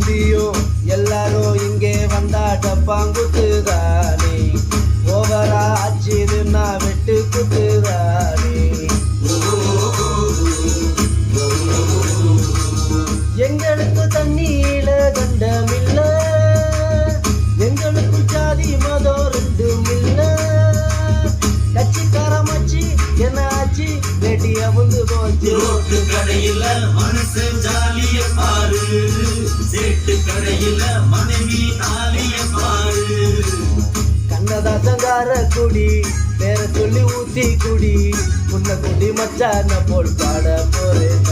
சுத்தியும் எல்லாரும் இங்கே வந்தா டப்பாங்குத்துதானே ஓவரா ஆச்சுதுன்னா வெட்டு குத்துதானே எங்களுக்கு தண்ணியில கண்டமில்ல எங்களுக்கு ஜாதி மதம் ரெண்டும் இல்ல கட்சிக்காரமாச்சு என்ன ஆச்சு வெட்டிய வந்து போச்சு ரோட்டு கடையில மனசு ஜாலிய பாரு சேட்டு கடையில மனைவி தாலிய பாரு கண்ணதாசங்கார குடி பேர சொல்லி ஊத்தி குடி உன்னை குடி மச்சான போல் பாட போறேன்